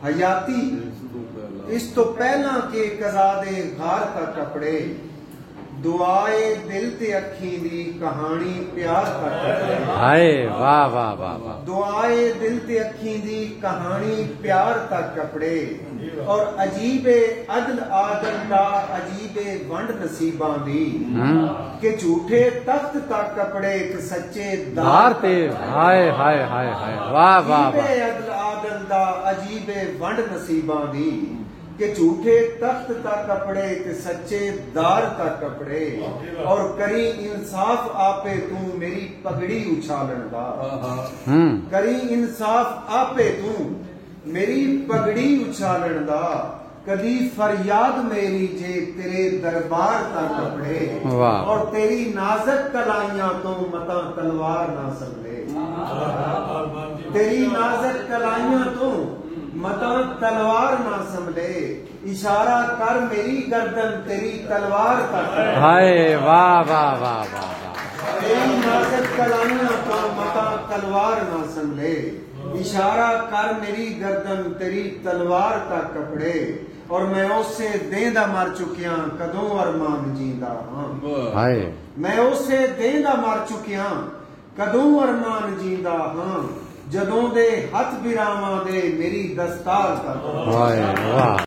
हयाती इस तो पहला के कज़ा दे घार का कपड़े दुआए दिल ते अखी दी कहानी प्यार का कपड़े। हाय वाह वाह वाह वाह। दुआए दिल ते अखी दी कहानी प्यार का कपड़े और अजीबे अदल आदल दा अजीबे वंड नसीबां दी के झूठे तख्त ता कपड़े के सच्चे दार ते। हाय हाय हाय हाय वाह वाह वाह। अदल आदल दा अजीबे वंड नसीबां दी के झूठे तख्त का कपड़े के सच्चे दार का कपड़े और करी इंसाफ आपे तू मेरी पगड़ी उछालन दा। करी इंसाफ आपे तू मेरी पगड़ी उछालन दा कदी फरियाद मेरी जे तेरे दरबार का कपड़े और तेरी नाजक कलाइयां तो मता तलवार ना संभले। तेरी नाजक कलाइयां तो मता तलवार ना संभले इशारा कर मेरी गर्दन तेरी तलवार का। हाय वाह वाह वाह वाह। तेरी नाजक कलाइयां तो मता तलवार ना संभले इशारा कर मेरी गर्दन तेरी तलवार का कपड़े और मैं उससे देंदा मर चुकिया कदों अरमान जींदा हाँ। हाय मैं उससे देंदा मर चुकिया कदों अरमान जींदा हाँ जदों दे हथ बिरावां दे मेरी दस्तार का। वाह वाह।